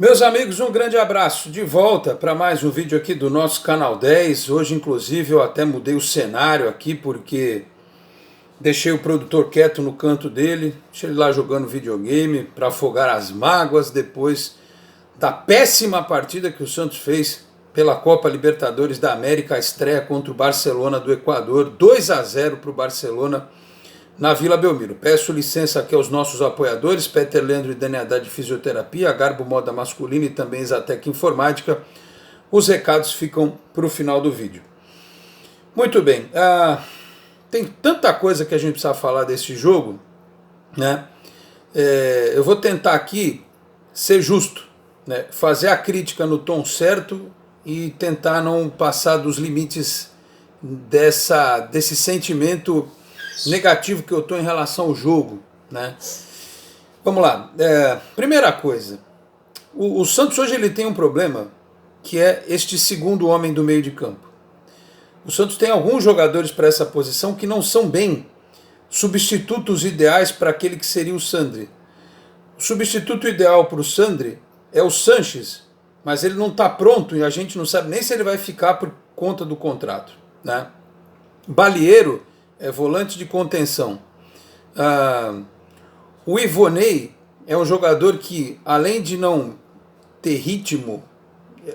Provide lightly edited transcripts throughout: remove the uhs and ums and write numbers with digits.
Meus amigos, um grande abraço, de volta para mais um vídeo aqui do nosso Canal 10. Hoje, inclusive, eu até mudei o cenário aqui porque deixei o produtor quieto no canto dele, deixei ele lá jogando videogame para afogar as mágoas depois da péssima partida que o Santos fez pela Copa Libertadores da América, a estreia contra o Barcelona do Equador, 2-0 para o Barcelona na Vila Belmiro. Peço licença aqui aos nossos apoiadores, Peter Leandro e Dani Haddad de Fisioterapia, Garbo Moda Masculina e também Zatec Informática. Os recados ficam para o final do vídeo. Muito bem, tem tanta coisa que a gente precisa falar desse jogo, né? Eu vou tentar aqui ser justo, né? Fazer a crítica no tom certo e tentar não passar dos limites desse sentimento negativo que eu estou em relação ao jogo, né? Vamos lá. Primeira coisa, o Santos hoje ele tem um problema que é este segundo homem do meio de campo. O Santos tem alguns jogadores para essa posição que não são bem substitutos ideais para aquele que seria o Sandri. O substituto ideal para o Sandri é o Sanches, mas ele não está pronto e a gente não sabe nem se ele vai ficar por conta do contrato, né? Balieiro é volante de contenção. O Ivonei é um jogador que, além de não ter ritmo,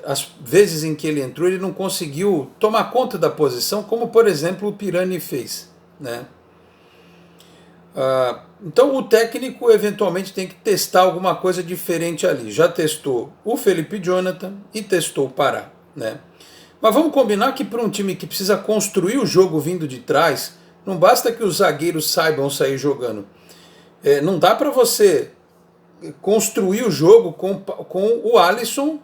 as vezes em que ele entrou, ele não conseguiu tomar conta da posição, como, por exemplo, o Pirani fez, né? Então o técnico eventualmente tem que testar alguma coisa diferente ali. Já testou o Felipe Jonathan e testou o Pará, né? Mas vamos combinar que para um time que precisa construir o jogo vindo de trás, não basta que os zagueiros saibam sair jogando. Não dá para você construir o jogo com o Alisson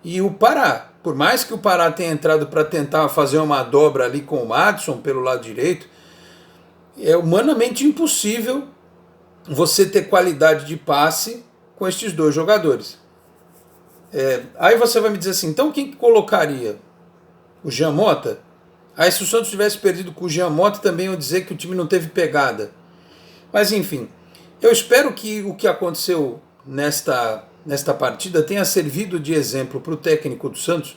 e o Pará. Por mais que o Pará tenha entrado para tentar fazer uma dobra ali com o Madison pelo lado direito, é humanamente impossível você ter qualidade de passe com estes dois jogadores. Aí você vai me dizer assim, então quem colocaria? O Jean Mota? Aí se o Santos tivesse perdido com o Jean Mota, também eu dizer que o time não teve pegada. Mas enfim, eu espero que o que aconteceu nesta partida tenha servido de exemplo para o técnico do Santos,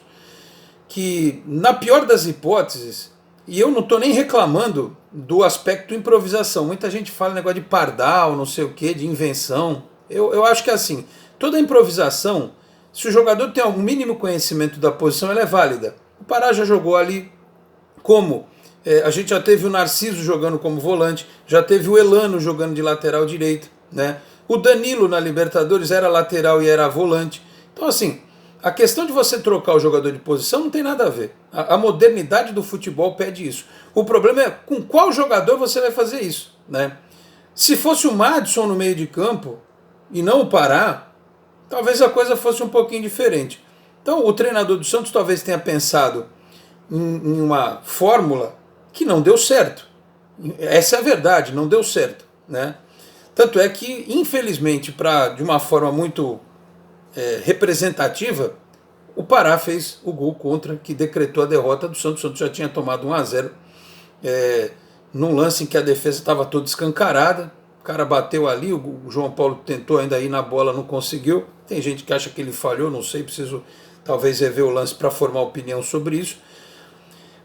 que na pior das hipóteses, e eu não estou nem reclamando do aspecto improvisação, muita gente fala negócio de pardal, não sei o que, de invenção. Eu acho que assim, toda improvisação, se o jogador tem algum mínimo conhecimento da posição, ela é válida. O Pará já jogou ali como a gente já teve o Narciso jogando como volante, já teve o Elano jogando de lateral direito, né? O Danilo na Libertadores era lateral e era volante. Então assim, a questão de você trocar o jogador de posição não tem nada a ver. A modernidade do futebol pede isso. O problema é com qual jogador você vai fazer isso, né? Se fosse o Madison no meio de campo e não o Pará, talvez a coisa fosse um pouquinho diferente. Então o treinador do Santos talvez tenha pensado em uma fórmula que não deu certo. Essa é a verdade, não deu certo, né? Tanto é que, infelizmente, de uma forma muito representativa, o Pará fez o gol contra, que decretou a derrota do Santos. O Santos já tinha tomado 1-0 num lance em que a defesa estava toda escancarada. O cara bateu ali, o João Paulo tentou ainda ir na bola, não conseguiu. Tem gente que acha que ele falhou, não sei, preciso talvez rever o lance para formar opinião sobre isso.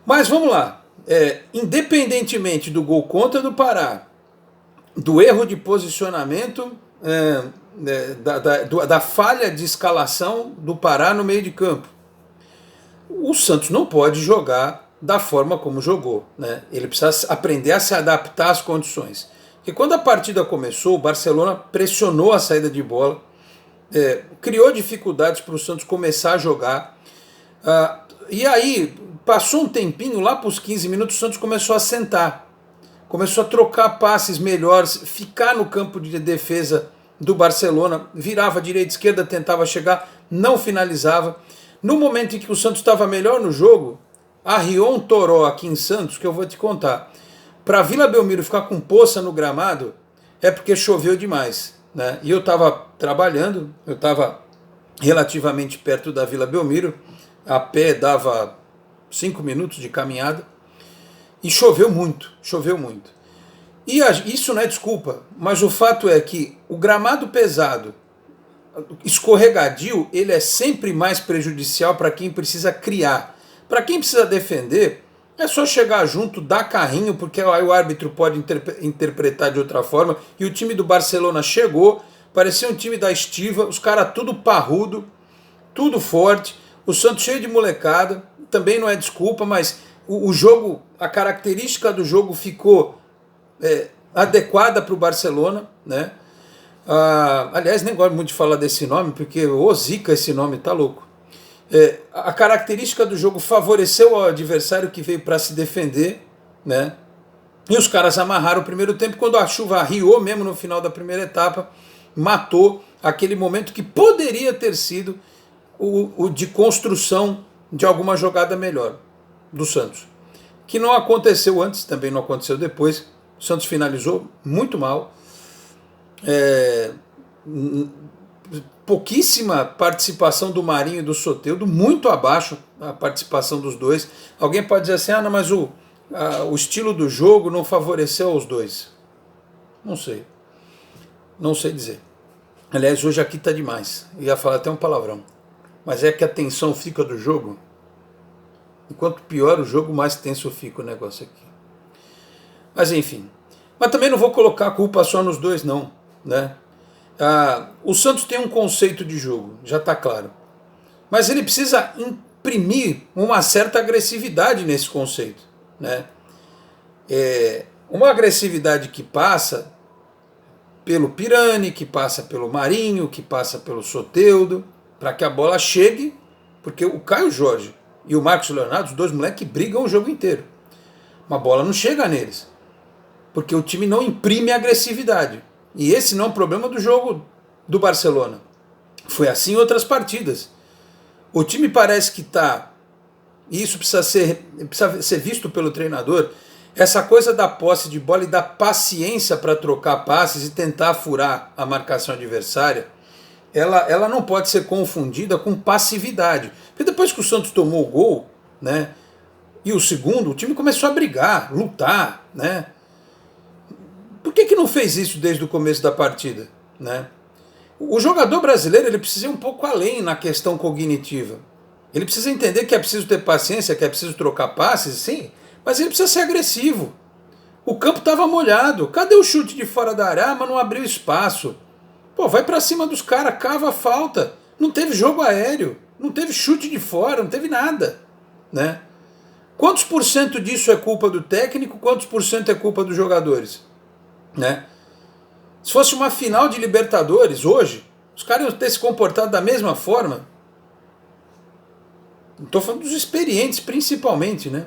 Mas vamos lá, independentemente do gol contra do Pará, do erro de posicionamento, da falha de escalação do Pará no meio de campo, o Santos não pode jogar da forma como jogou, né? Ele precisa aprender a se adaptar às condições. Porque quando a partida começou, o Barcelona pressionou a saída de bola, criou dificuldades para o Santos começar a jogar, e aí passou um tempinho, lá para os 15 minutos, o Santos começou a sentar, começou a trocar passes melhores, ficar no campo de defesa do Barcelona, virava direita, esquerda, tentava chegar, não finalizava. No momento em que o Santos estava melhor no jogo, arriou um toró aqui em Santos, que eu vou te contar. Para a Vila Belmiro ficar com poça no gramado, é porque choveu demais, né? E eu estava trabalhando, eu estava relativamente perto da Vila Belmiro, a pé dava 5 minutos de caminhada, e choveu muito, choveu muito. E isso não é desculpa, mas o fato é que o gramado pesado escorregadio, ele é sempre mais prejudicial para quem precisa criar. Para quem precisa defender, é só chegar junto, dar carrinho, porque aí o árbitro pode interpretar de outra forma. E o time do Barcelona chegou, parecia um time da estiva, os caras tudo parrudo, tudo forte, o Santos cheio de molecada, também não é desculpa, mas o jogo, a característica do jogo ficou adequada para o Barcelona, né? Aliás, nem gosto muito de falar desse nome, porque ô zica esse nome, tá louco. A característica do jogo favoreceu o adversário que veio para se defender, né? E os caras amarraram o primeiro tempo, quando a chuva arriou mesmo no final da primeira etapa, matou aquele momento que poderia ter sido o de construção de alguma jogada melhor do Santos. Que não aconteceu antes, também não aconteceu depois. O Santos finalizou muito mal. Pouquíssima participação do Marinho e do Soteldo, muito abaixo a participação dos dois. Alguém pode dizer assim, não, mas o estilo do jogo não favoreceu aos dois. Não sei. Não sei dizer. Aliás, hoje aqui tá demais. Eu ia falar até um palavrão. Mas é que a tensão fica do jogo. Enquanto pior o jogo, mais tenso fica o negócio aqui. Mas enfim. Mas também não vou colocar a culpa só nos dois, não, né? O Santos tem um conceito de jogo, já está claro. Mas ele precisa imprimir uma certa agressividade nesse conceito, né? Uma agressividade que passa pelo Pirani, que passa pelo Marinho, que passa pelo Soteldo, para que a bola chegue, porque o Caio Jorge e o Marcos Leonardo, os dois moleques, brigam o jogo inteiro. Uma bola não chega neles, porque o time não imprime agressividade. E esse não é um problema do jogo do Barcelona. Foi assim em outras partidas. O time parece que está, e isso precisa ser visto pelo treinador, essa coisa da posse de bola e da paciência para trocar passes e tentar furar a marcação adversária, ela não pode ser confundida com passividade. Porque depois que o Santos tomou o gol, né, e o segundo, o time começou a brigar, lutar, né? Por que não fez isso desde o começo da partida, né? O jogador brasileiro ele precisa ir um pouco além na questão cognitiva. Ele precisa entender que é preciso ter paciência, que é preciso trocar passes, sim, mas ele precisa ser agressivo. O campo estava molhado. Cadê o chute de fora da área? Mas não abriu espaço. Pô, vai para cima dos caras, cava a falta. Não teve jogo aéreo, não teve chute de fora, não teve nada, né? Quantos por cento disso é culpa do técnico, quantos por cento é culpa dos jogadores? Né? Se fosse uma final de Libertadores hoje, os caras iam ter se comportado da mesma forma. Não estou falando dos experientes principalmente, né?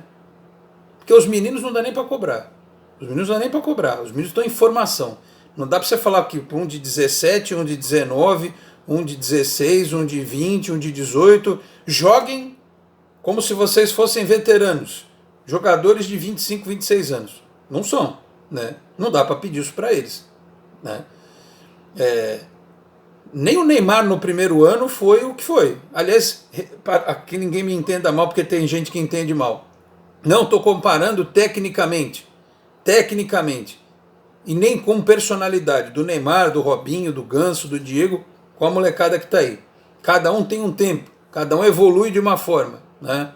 Porque os meninos não dá nem para cobrar. Os meninos não dá nem para cobrar. Os meninos estão em formação. Não dá para você falar que um de 17, um de 19, um de 16, um de 20, um de 18 joguem como se vocês fossem veteranos, jogadores de 25, 26 anos. Não são, né? Não dá para pedir isso para eles, né? Nem o Neymar no primeiro ano foi o que foi. Aliás, aqui ninguém me entenda mal, porque tem gente que entende mal. Não estou comparando tecnicamente, e nem com personalidade do Neymar, do Robinho, do Ganso, do Diego, com a molecada que está aí. Cada um tem um tempo, cada um evolui de uma forma, né?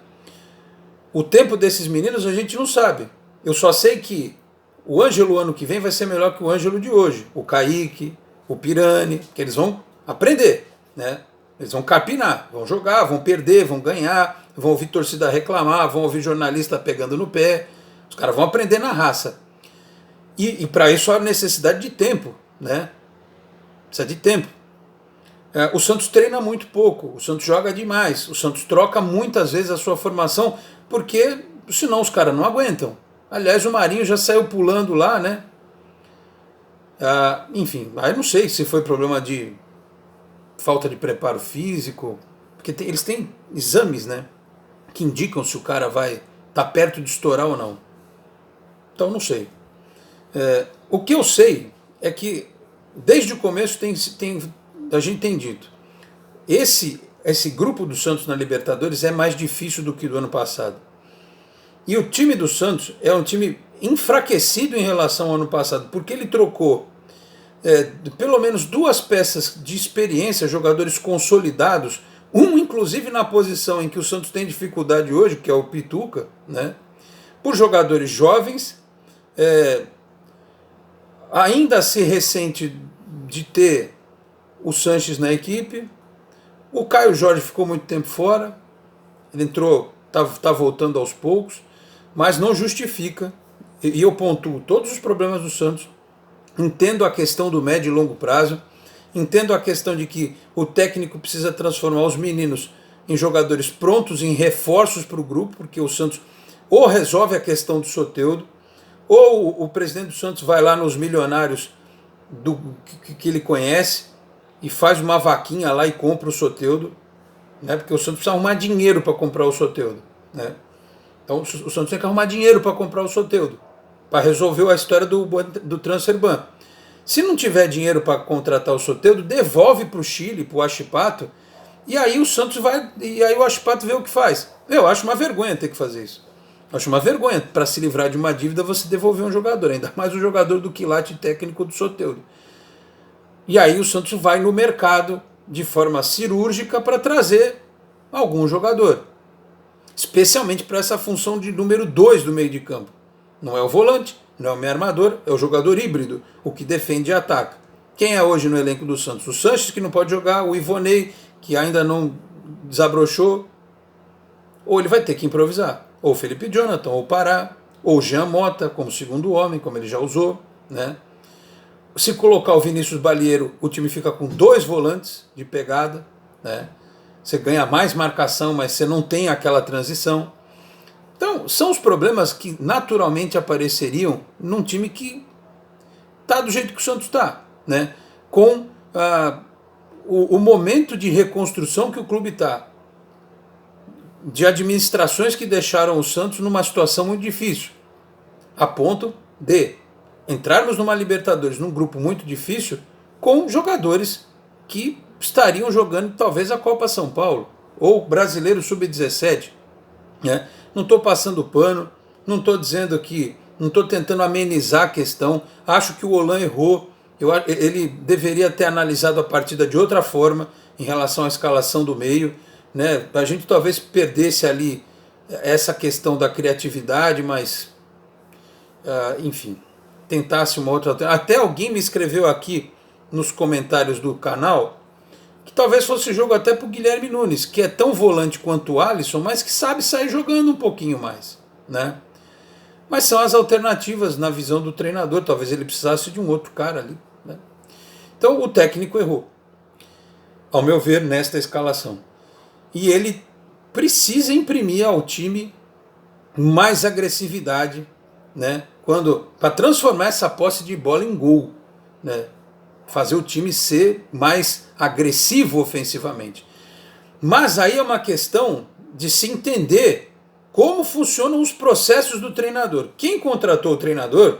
O tempo desses meninos a gente não sabe. Eu só sei que o Ângelo ano que vem vai ser melhor que o Ângelo de hoje. O Kaique, o Pirani, que eles vão aprender, né? Eles vão capinar, vão jogar, vão perder, vão ganhar, vão ouvir torcida reclamar, vão ouvir jornalista pegando no pé. Os caras vão aprender na raça. E para isso há necessidade de tempo, né? Precisa de tempo. O Santos treina muito pouco, o Santos joga demais, o Santos troca muitas vezes a sua formação, porque senão os caras não aguentam. Aliás, o Marinho já saiu pulando lá, né? Enfim, aí não sei se foi problema de falta de preparo físico, porque eles têm exames, né, que indicam se o cara vai estar perto de estourar ou não. Então não sei. O que eu sei é que desde o começo a gente tem dito, esse grupo do Santos na Libertadores é mais difícil do que do ano passado. E o time do Santos é um time enfraquecido em relação ao ano passado, porque ele trocou pelo menos duas peças de experiência, jogadores consolidados, um inclusive na posição em que o Santos tem dificuldade hoje, que é o Pituca, né? Por jogadores jovens, ainda se ressente de ter o Sanches na equipe. O Caio Jorge ficou muito tempo fora, ele entrou, está voltando aos poucos, mas não justifica, e eu pontuo todos os problemas do Santos, entendo a questão do médio e longo prazo, entendo a questão de que o técnico precisa transformar os meninos em jogadores prontos, em reforços para o grupo, porque o Santos ou resolve a questão do Soteldo, ou o presidente do Santos vai lá nos milionários que ele conhece e faz uma vaquinha lá e compra o Soteldo, né? Porque o Santos precisa arrumar dinheiro para comprar o Soteldo, né? Então o Santos tem que arrumar dinheiro para comprar o Soteldo, para resolver a história do transfer ban. Se não tiver dinheiro para contratar o Soteldo, devolve para o Chile, para o Huachipato, e aí o Santos vai, e aí o Huachipato vê o que faz. Eu acho uma vergonha ter que fazer isso. Acho uma vergonha, para se livrar de uma dívida, você devolver um jogador, ainda mais o jogador do quilate técnico do Soteldo. E aí o Santos vai no mercado de forma cirúrgica para trazer algum jogador, especialmente para essa função de número 2 do meio de campo. Não é o volante, não é o meio armador, é o jogador híbrido, o que defende e ataca. Quem é hoje no elenco do Santos? O Sanches, que não pode jogar, o Ivonei, que ainda não desabrochou, ou ele vai ter que improvisar. Ou o Felipe Jonathan, ou o Pará, ou o Jean Mota, como segundo homem, como ele já usou, né? Se colocar o Vinícius Balieiro, o time fica com 2 volantes de pegada, né? Você ganha mais marcação, mas você não tem aquela transição. Então, são os problemas que naturalmente apareceriam num time que está do jeito que o Santos está, né? Com o momento de reconstrução que o clube está, de administrações que deixaram o Santos numa situação muito difícil, a ponto de entrarmos numa Libertadores, num grupo muito difícil, com jogadores que estariam jogando talvez a Copa São Paulo, ou Brasileiro Sub-17, né? Não estou passando pano, não estou dizendo que, não estou tentando amenizar a questão, acho que o Holan errou, ele deveria ter analisado a partida de outra forma em relação à escalação do meio, né? A gente talvez perdesse ali essa questão da criatividade, mas enfim, tentasse uma outra. Até alguém me escreveu aqui nos comentários do canal que talvez fosse jogo até para o Guilherme Nunes, que é tão volante quanto o Alisson, mas que sabe sair jogando um pouquinho mais, né? Mas são as alternativas na visão do treinador, talvez ele precisasse de um outro cara ali, né? Então o técnico errou, ao meu ver, nesta escalação. E ele precisa imprimir ao time mais agressividade, né? Para transformar essa posse de bola em gol, né? Fazer o time ser mais agressivo ofensivamente. Mas aí é uma questão de se entender como funcionam os processos do treinador. Quem contratou o treinador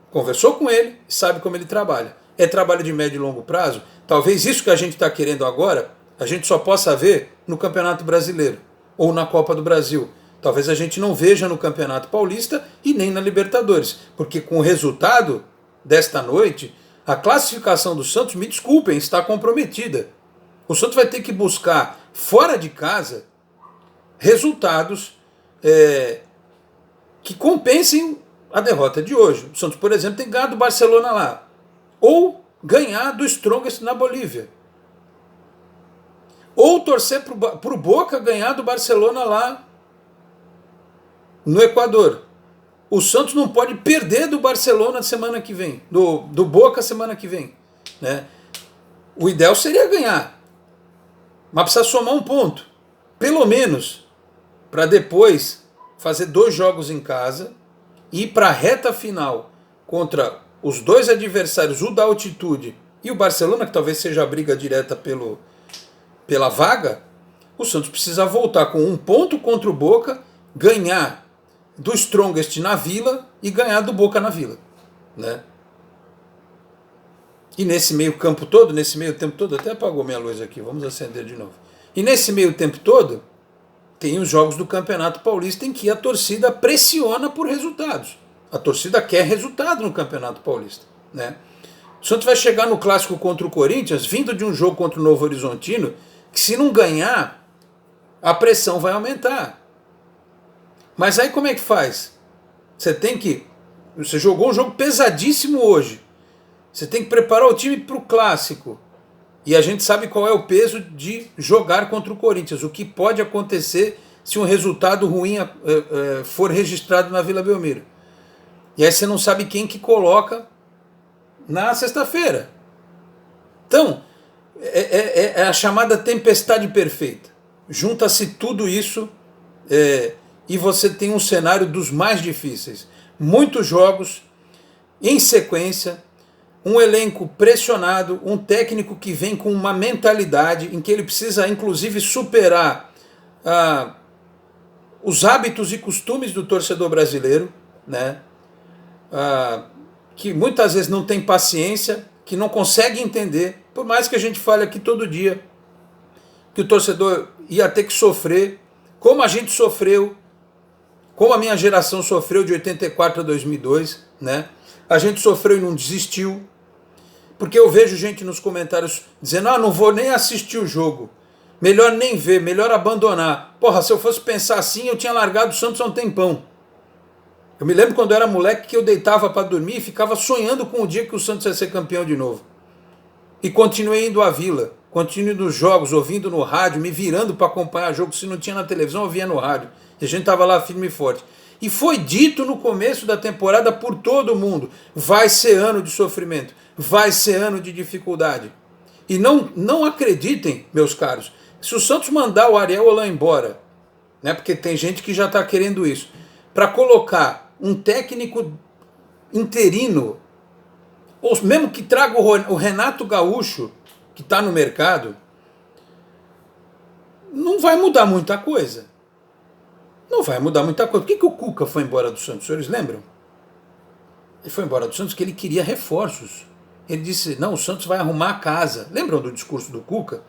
conversou com ele e sabe como ele trabalha. É trabalho de médio e longo prazo? Talvez isso que a gente está querendo agora, a gente só possa ver no Campeonato Brasileiro ou na Copa do Brasil. Talvez a gente não veja no Campeonato Paulista e nem na Libertadores, porque com o resultado desta noite, a classificação do Santos, me desculpem, está comprometida. O Santos vai ter que buscar, fora de casa, resultados que compensem a derrota de hoje. O Santos, por exemplo, tem que ganhar do Barcelona lá, ou ganhar do Strongest na Bolívia, ou torcer para o Boca ganhar do Barcelona lá no Equador. O Santos não pode perder do Barcelona semana que vem, do Boca semana que vem, né? O ideal seria ganhar, mas precisa somar um ponto, pelo menos, para depois fazer 2 jogos em casa e ir para a reta final contra os 2 adversários, o da altitude e o Barcelona, que talvez seja a briga direta pela vaga. O Santos precisa voltar com 1 ponto contra o Boca, ganhar do Strongest na Vila e ganhar do Boca na Vila, né? E nesse meio campo todo, nesse meio tempo todo, até apagou minha luz aqui, vamos acender de novo. E nesse meio tempo todo, tem os jogos do Campeonato Paulista em que a torcida pressiona por resultados. A torcida quer resultado no Campeonato Paulista, né? O Santos vai chegar no clássico contra o Corinthians, vindo de um jogo contra o Novo Horizontino, que se não ganhar, a pressão vai aumentar. Mas aí como é que faz? Você jogou um jogo pesadíssimo hoje. Você tem que preparar o time para o clássico. E a gente sabe qual é o peso de jogar contra o Corinthians. O que pode acontecer se um resultado ruim for registrado na Vila Belmiro. E aí você não sabe quem que coloca na sexta-feira. Então, é a chamada tempestade perfeita. Junta-se tudo isso e você tem um cenário dos mais difíceis. Muitos jogos em sequência, um elenco pressionado, um técnico que vem com uma mentalidade em que ele precisa, inclusive, superar os hábitos e costumes do torcedor brasileiro, né? Que muitas vezes não tem paciência, que não consegue entender, por mais que a gente fale aqui todo dia, que o torcedor ia ter que sofrer, como a gente sofreu, como a minha geração sofreu de 84 a 2002, né? A gente sofreu e não desistiu, porque eu vejo gente nos comentários dizendo, não vou nem assistir o jogo, melhor nem ver, melhor abandonar. Porra, se eu fosse pensar assim, eu tinha largado o Santos há um tempão. Eu me lembro quando eu era moleque que eu deitava para dormir e ficava sonhando com o dia que o Santos ia ser campeão de novo. E continuei indo à Vila, continuei nos jogos, ouvindo no rádio, me virando para acompanhar jogo. Se não tinha na televisão, eu via no rádio. E a gente estava lá firme e forte. E foi dito no começo da temporada por todo mundo, vai ser ano de sofrimento, vai ser ano de dificuldade. E não acreditem, meus caros, se o Santos mandar o Ariel Holan embora, né, porque tem gente que já está querendo isso, para colocar um técnico interino, ou mesmo que traga o Renato Gaúcho, que está no mercado, não vai mudar muita coisa. Não vai mudar muita coisa. Por que o Cuca foi embora do Santos? Os senhores lembram? Ele foi embora do Santos porque ele queria reforços. Ele disse, não, o Santos vai arrumar a casa. Lembram do discurso do Cuca?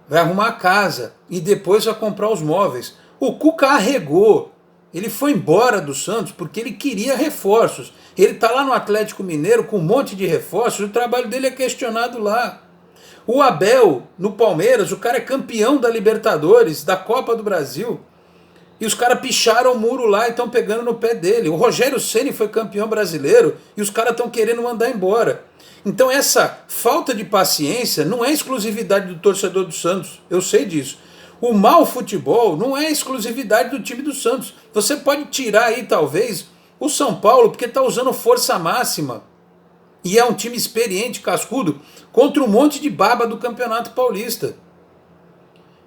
Vai arrumar a casa e depois vai comprar os móveis. O Cuca arregou. Ele foi embora do Santos porque ele queria reforços. Ele está lá no Atlético Mineiro com um monte de reforços, o trabalho dele é questionado lá. O Abel, no Palmeiras, o cara é campeão da Libertadores, da Copa do Brasil, e os caras picharam o muro lá e estão pegando no pé dele. O Rogério Ceni foi campeão brasileiro e os caras estão querendo mandar embora. Então essa falta de paciência não é exclusividade do torcedor do Santos, eu sei disso. O mau futebol não é exclusividade do time do Santos. Você pode tirar aí, talvez, o São Paulo, porque está usando força máxima. E é um time experiente, cascudo, contra um monte de baba do Campeonato Paulista.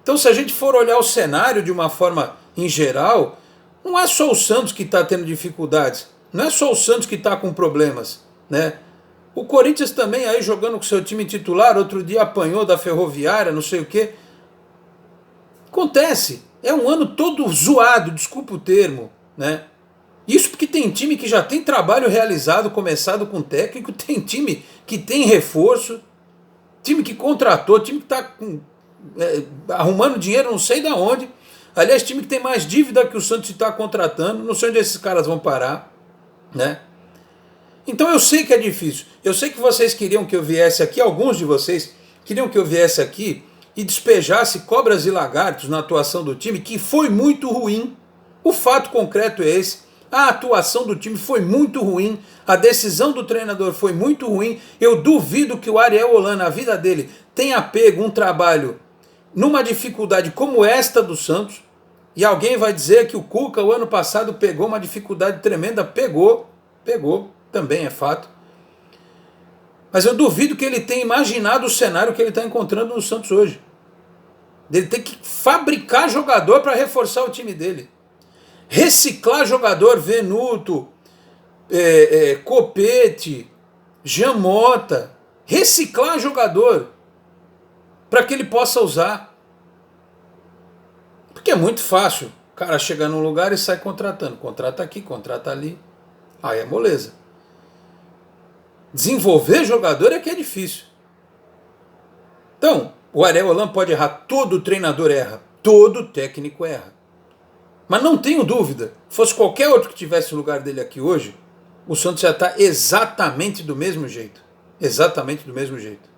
Então, se a gente for olhar o cenário de uma forma em geral, não é só o Santos que está tendo dificuldades. Não é só o Santos que está com problemas, né? O Corinthians também aí jogando com seu time titular, outro dia apanhou da Ferroviária, não sei o quê. Acontece, é um ano todo zoado, desculpa o termo, né? Isso porque tem time que já tem trabalho realizado, começado com técnico, tem time que tem reforço, time que contratou, time que está arrumando dinheiro não sei de onde, aliás, time que tem mais dívida que o Santos está contratando, não sei onde esses caras vão parar, né? Então eu sei que é difícil, eu sei que vocês queriam que eu viesse aqui, alguns de vocês queriam que eu viesse aqui e despejasse cobras e lagartos na atuação do time, que foi muito ruim. O fato concreto é esse. A atuação do time foi muito ruim, a decisão do treinador foi muito ruim. Eu duvido que o Ariel Holan, na vida dele, tenha pego um trabalho numa dificuldade como esta do Santos, e alguém vai dizer que o Cuca, o ano passado, pegou uma dificuldade tremenda. Pegou, também é fato. Mas eu duvido que ele tenha imaginado o cenário que ele está encontrando no Santos hoje. Ele tem que fabricar jogador para reforçar o time dele. Reciclar jogador, Venuto, Copete, Jamota. Reciclar jogador para que ele possa usar. Porque é muito fácil o cara chegar num lugar e sai contratando. Contrata aqui, contrata ali. Aí é moleza. Desenvolver jogador é que é difícil. Então, o Ariel Holan pode errar, todo treinador erra, todo técnico erra. Mas não tenho dúvida, fosse qualquer outro que tivesse o lugar dele aqui hoje, o Santos já está exatamente do mesmo jeito. exatamente do mesmo jeito.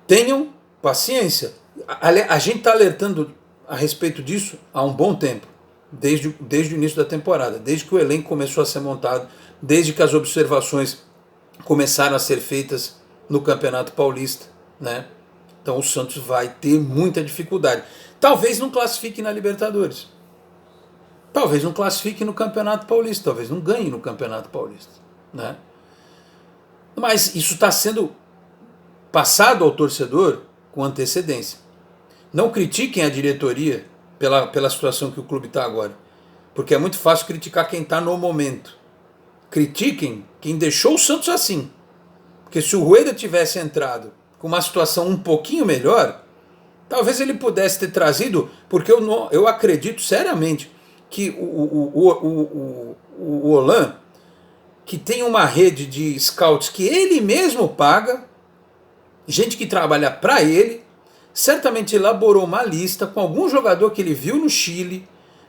Tenham paciência. A gente está alertando a respeito disso há um bom tempo, desde o início da temporada, desde que o elenco começou a ser montado, desde que as observações começaram a ser feitas no Campeonato Paulista, né? Então o Santos vai ter muita dificuldade. Talvez não classifique na Libertadores. Talvez não classifique no Campeonato Paulista, talvez não ganhe no Campeonato Paulista, né? Mas isso está sendo passado ao torcedor com antecedência. Não critiquem a diretoria pela situação que o clube está agora, porque é muito fácil criticar quem está no momento. Critiquem quem deixou o Santos assim, porque se o Rueda tivesse entrado com uma situação um pouquinho melhor, talvez ele pudesse ter trazido, porque eu acredito seriamente que o Holan, que tem uma rede de scouts que ele mesmo paga, gente que trabalha para ele, certamente elaborou uma lista com algum jogador que ele viu no Chile,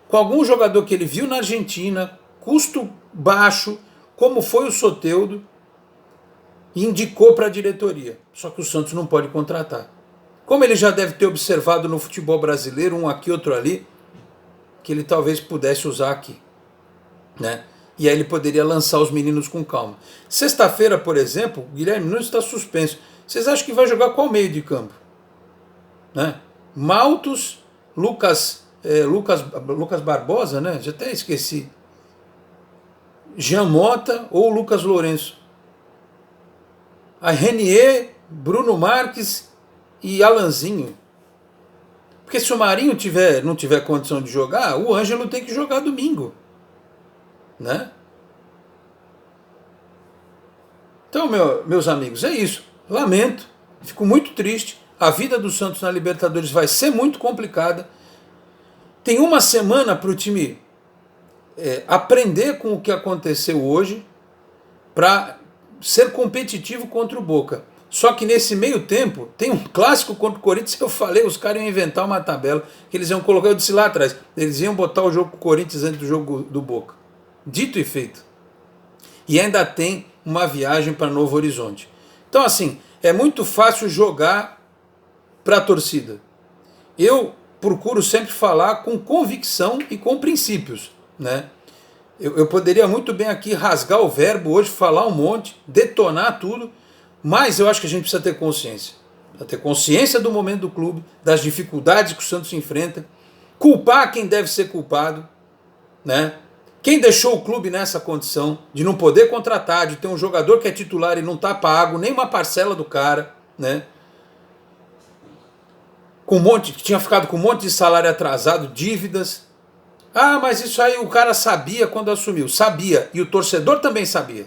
com algum jogador que ele viu na Argentina, custo baixo, como foi o Soteldo, e indicou para a diretoria. Só que o Santos não pode contratar. Como ele já deve ter observado no futebol brasileiro, um aqui, outro ali, que ele talvez pudesse usar aqui, né? E aí ele poderia lançar os meninos com calma. Sexta-feira, por exemplo, o Guilherme Nunes está suspenso. Vocês acham que vai jogar qual meio de campo? Né? Maltos, Lucas Barbosa, né? Já até esqueci. Jean Mota ou Lucas Lourenço? A Renier, Bruno Marques e Alanzinho. Porque se o Marinho não tiver condição de jogar, o Ângelo tem que jogar domingo, né? Então, meus amigos, é isso. Lamento, fico muito triste. A vida do Santos na Libertadores vai ser muito complicada. Tem uma semana para o time aprender com o que aconteceu hoje para ser competitivo contra o Boca. Só que nesse meio tempo, tem um clássico contra o Corinthians que eu falei, os caras iam inventar uma tabela que eles iam colocar, eu disse lá atrás, eles iam botar o jogo com o Corinthians antes do jogo do Boca. Dito e feito. E ainda tem uma viagem para Novo Horizonte. Então, assim, é muito fácil jogar para a torcida. Eu procuro sempre falar com convicção e com princípios, né? Eu poderia muito bem aqui rasgar o verbo hoje, falar um monte, detonar tudo, mas eu acho que a gente precisa ter consciência. Precisa ter consciência do momento do clube, das dificuldades que o Santos enfrenta, culpar quem deve ser culpado, né? Quem deixou o clube nessa condição de não poder contratar, de ter um jogador que é titular e não está pago, nem uma parcela do cara, né? Que tinha ficado com um monte de salário atrasado, dívidas. Ah, mas isso aí o cara sabia quando assumiu. Sabia, e o torcedor também sabia.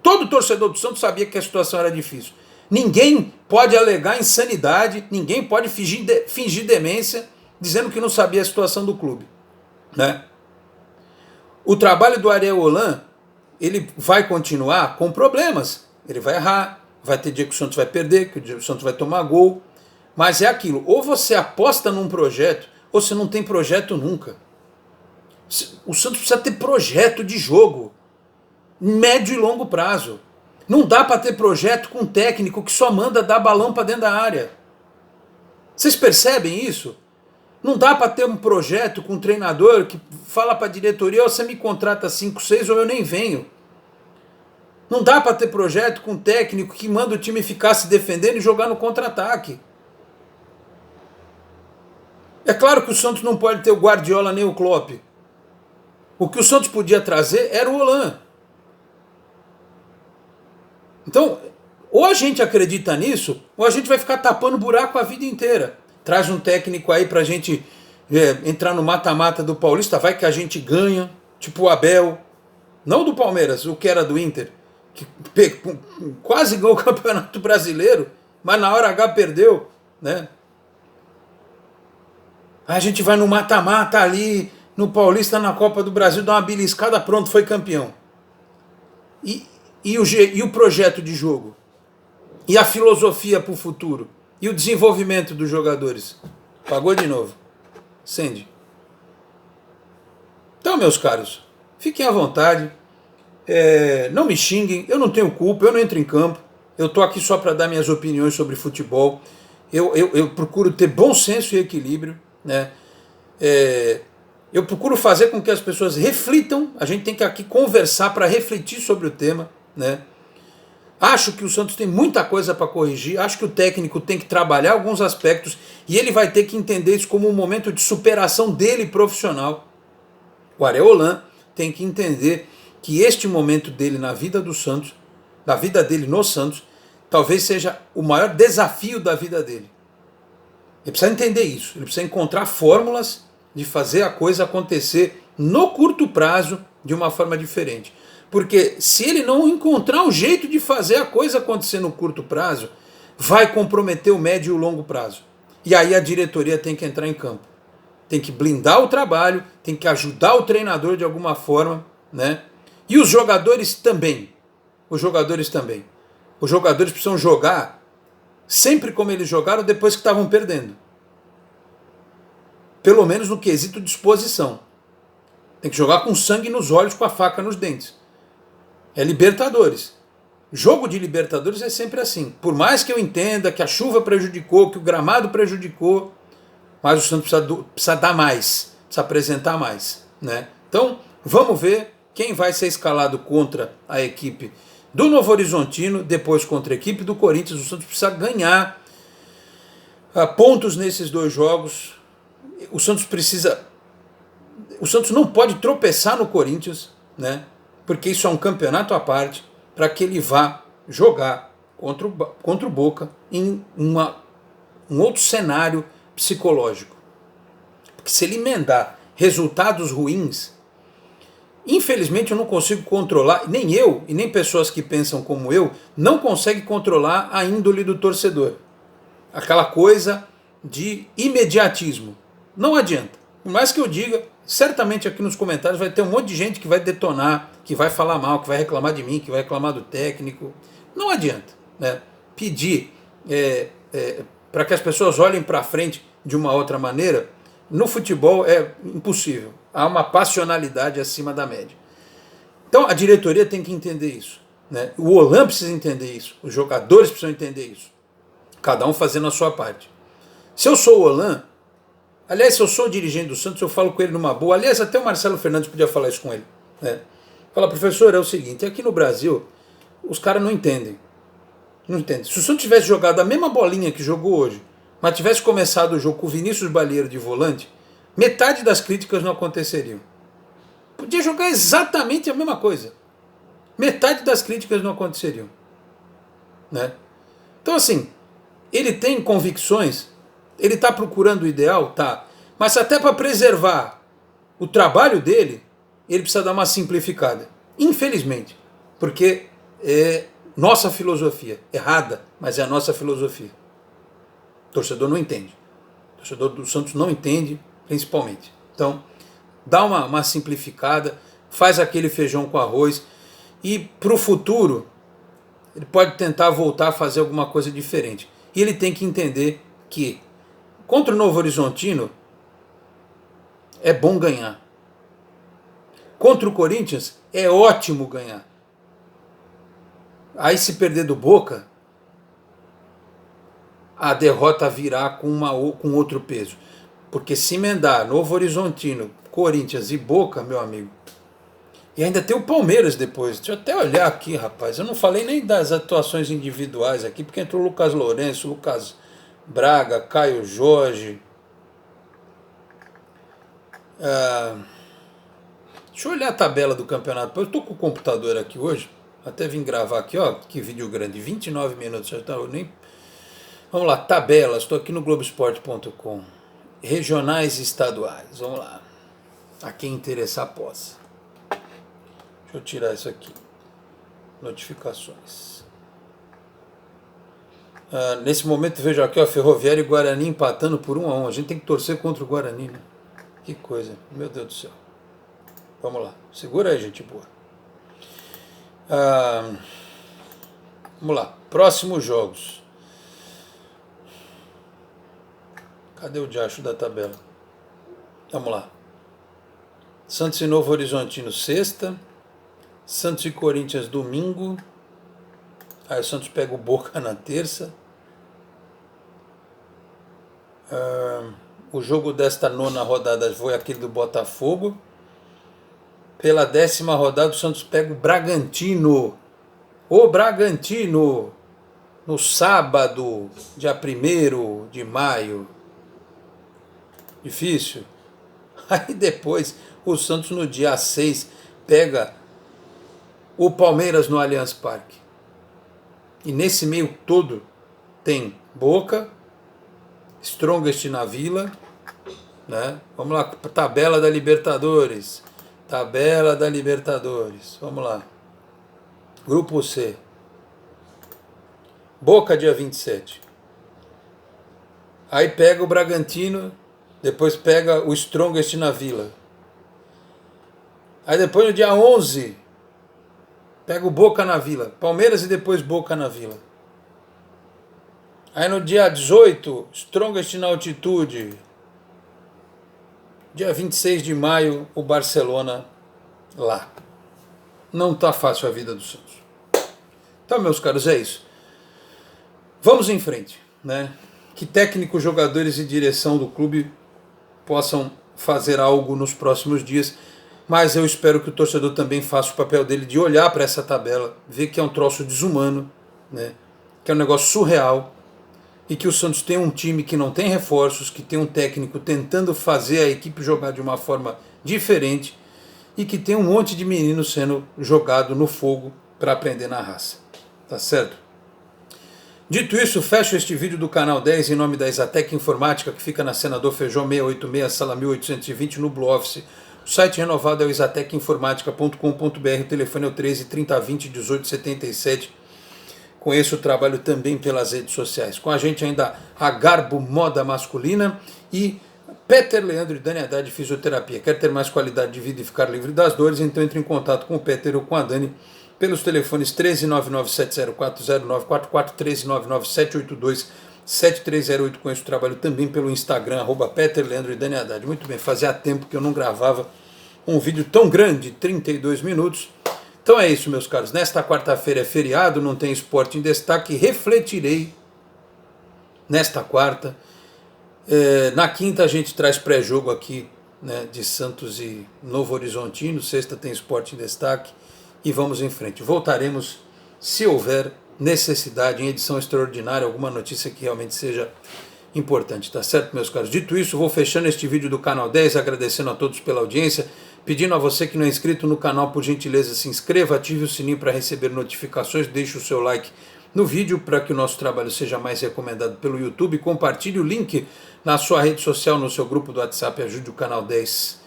Todo torcedor do Santos sabia que a situação era difícil. Ninguém pode alegar insanidade, ninguém pode fingir demência, dizendo que não sabia a situação do clube, né? O trabalho do Ariel Holan, ele vai continuar com problemas. Ele vai errar, vai ter dia que o Santos vai perder, que o Santos vai tomar gol. Mas é aquilo, ou você aposta num projeto, ou você não tem projeto nunca. O Santos precisa ter projeto de jogo, médio e longo prazo. Não dá para ter projeto com um técnico que só manda dar balão para dentro da área. Vocês percebem isso? Não dá para ter um projeto com um treinador que fala para a diretoria, você me contrata 5, 6 ou eu nem venho. Não dá para ter projeto com um técnico que manda o time ficar se defendendo e jogar no contra-ataque. É claro que o Santos não pode ter o Guardiola nem o Klopp. O que o Santos podia trazer era o Holan. Então, ou a gente acredita nisso, ou a gente vai ficar tapando buraco a vida inteira. Traz um técnico aí pra gente entrar no mata-mata do Paulista, vai que a gente ganha, tipo o Abel, não do Palmeiras, o que era do Inter, que quase ganhou o Campeonato Brasileiro, mas na hora H perdeu, né? A gente vai no mata-mata ali, no Paulista, na Copa do Brasil, dá uma beliscada, pronto, foi campeão. E o projeto de jogo? E a filosofia para o futuro? E o desenvolvimento dos jogadores? Pagou de novo. Sandy. Então, meus caros, fiquem à vontade. Não me xinguem, eu não tenho culpa, eu não entro em campo, eu estou aqui só para dar minhas opiniões sobre futebol, eu procuro ter bom senso e equilíbrio, né? Eu procuro fazer com que as pessoas reflitam, a gente tem que aqui conversar para refletir sobre o tema, né? Acho que o Santos tem muita coisa para corrigir, acho que o técnico tem que trabalhar alguns aspectos e ele vai ter que entender isso como um momento de superação dele profissional. O Areolan tem que entender que este momento dele na vida do Santos, na vida dele no Santos, talvez seja o maior desafio da vida dele. Ele precisa entender isso, ele precisa encontrar fórmulas de fazer a coisa acontecer no curto prazo de uma forma diferente. Porque se ele não encontrar um jeito de fazer a coisa acontecer no curto prazo, vai comprometer o médio e o longo prazo. E aí a diretoria tem que entrar em campo. Tem que blindar o trabalho, tem que ajudar o treinador de alguma forma, né? E os jogadores também. Os jogadores também. Os jogadores precisam jogar sempre como eles jogaram depois que estavam perdendo. Pelo menos no quesito disposição. Tem que jogar com sangue nos olhos, com a faca nos dentes. É Libertadores. Jogo de Libertadores é sempre assim. Por mais que eu entenda que a chuva prejudicou, que o gramado prejudicou, mas o Santos precisa dar mais, precisa apresentar mais, né? Então, vamos ver quem vai ser escalado contra a equipe do Novo Horizontino, depois contra a equipe do Corinthians. O Santos precisa ganhar pontos nesses dois jogos. O Santos não pode tropeçar no Corinthians, né? Porque isso é um campeonato à parte, para que ele vá jogar contra o Boca em um outro cenário psicológico. Porque se ele emendar resultados ruins, infelizmente eu não consigo controlar, nem eu e nem pessoas que pensam como eu, não conseguem controlar a índole do torcedor. Aquela coisa de imediatismo. Não adianta. Por mais que eu diga, certamente aqui nos comentários vai ter um monte de gente que vai detonar, que vai falar mal, que vai reclamar de mim, que vai reclamar do técnico. Não adianta, né? Pedir para que as pessoas olhem para frente de uma outra maneira, no futebol é impossível. Há uma passionalidade acima da média. Então a diretoria tem que entender isso, né? O Olan precisa entender isso, os jogadores precisam entender isso. Cada um fazendo a sua parte. Se eu sou o Olan, aliás, se eu sou o dirigente do Santos, eu falo com ele numa boa. Aliás, até o Marcelo Fernandes podia falar isso com ele, né? Fala, professor, é o seguinte, aqui no Brasil, os caras não entendem. Não entendem. Se o Santos tivesse jogado a mesma bolinha que jogou hoje, mas tivesse começado o jogo com o Vinícius Balieiro de volante, metade das críticas não aconteceriam. Podia jogar exatamente a mesma coisa. Metade das críticas não aconteceriam, né? Então, assim, ele tem convicções, ele está procurando o ideal, tá. Mas até para preservar o trabalho dele, ele precisa dar uma simplificada. Infelizmente. Porque é nossa filosofia. Errada, mas é a nossa filosofia. O torcedor não entende. O torcedor do Santos não entende, principalmente. Então, dá uma simplificada, faz aquele feijão com arroz e para o futuro ele pode tentar voltar a fazer alguma coisa diferente. E ele tem que entender que contra o Novo Horizontino é bom ganhar. Contra o Corinthians é ótimo ganhar. Aí se perder do Boca, a derrota virá com outro peso. Porque se emendar Novo Horizontino, Corinthians e Boca, meu amigo, e ainda tem o Palmeiras depois. Deixa eu até olhar aqui, rapaz. Eu não falei nem das atuações individuais aqui, porque entrou o Lucas Lourenço, Lucas Braga, Caio Jorge. Deixa eu olhar a tabela do campeonato. Eu estou com o computador aqui hoje. Até vim gravar aqui, ó. Que vídeo grande. 29 minutos. Vamos lá, tabelas. Estou aqui no Globoesporte.com. Regionais e estaduais. Vamos lá. A quem interessar, possa. Deixa eu tirar isso aqui. Notificações. Nesse momento vejo aqui, ó, Ferroviária e Guarani empatando por 1-1. A gente tem que torcer contra o Guarani, né? Que coisa, meu Deus do céu. Vamos lá, segura aí, gente boa. Vamos lá, próximos jogos. Cadê o diacho da tabela? Vamos lá. Santos e Novo Horizontino, sexta. Santos e Corinthians domingo. Aí o Santos pega o Boca na terça. O jogo desta nona rodada foi aquele do Botafogo. Pela 10ª rodada o Santos pega o Bragantino. O Bragantino. No sábado, dia 1º de maio. Difícil. Aí depois o Santos no dia 6 pega o Palmeiras no Allianz Parque. E nesse meio todo tem Boca, Strongest na Vila, né? Vamos lá, tabela da Libertadores. Tabela da Libertadores. Vamos lá. Grupo C. Boca dia 27. Aí pega o Bragantino, depois pega o Strongest na Vila. Aí depois no dia 11 pega o Boca na Vila. Palmeiras e depois Boca na Vila. Aí no dia 18, Strongest na Altitude. Dia 26 de maio, o Barcelona lá. Não tá fácil a vida do Santos. Então, meus caros, é isso. Vamos em frente, né? Que técnicos, jogadores e direção do clube possam fazer algo nos próximos dias, mas eu espero que o torcedor também faça o papel dele de olhar para essa tabela, ver que é um troço desumano, né? Que é um negócio surreal, e que o Santos tem um time que não tem reforços, que tem um técnico tentando fazer a equipe jogar de uma forma diferente, e que tem um monte de meninos sendo jogado no fogo para aprender na raça. Tá certo? Dito isso, fecho este vídeo do canal 10 em nome da Exatec Informática, que fica na Senador Feijó 686, sala 1820, no Blue Office. O site renovado é o exatecinformatica.com.br, o telefone é o 13 3020 1877. Conheço o trabalho também pelas redes sociais. Com a gente ainda a Garbo Moda Masculina e Peter Leandro e Dani Haddad Fisioterapia. Quer ter mais qualidade de vida e ficar livre das dores? Então entre em contato com o Peter ou com a Dani pelos telefones 13997040944, 13997827308. Conheço o trabalho também pelo Instagram, Peter Leandro e Dani Haddad. Muito bem, fazia tempo que eu não gravava um vídeo tão grande, 32 minutos. Então é isso, meus caros. Nesta quarta-feira é feriado, não tem esporte em destaque. Refletirei nesta quarta. Na quinta a gente traz pré-jogo aqui, né, de Santos e Novo Horizontino. Sexta tem esporte em destaque. E vamos em frente. Voltaremos, se houver necessidade, em edição extraordinária, alguma notícia que realmente seja importante. Tá certo, meus caros? Dito isso, vou fechando este vídeo do canal 10, agradecendo a todos pela audiência. Pedindo a você que não é inscrito no canal, por gentileza, se inscreva, ative o sininho para receber notificações, deixe o seu like no vídeo para que o nosso trabalho seja mais recomendado pelo YouTube, compartilhe o link na sua rede social, no seu grupo do WhatsApp, ajude o canal 10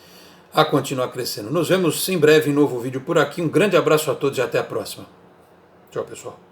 a continuar crescendo. Nos vemos em breve em novo vídeo por aqui, um grande abraço a todos e até a próxima. Tchau, pessoal.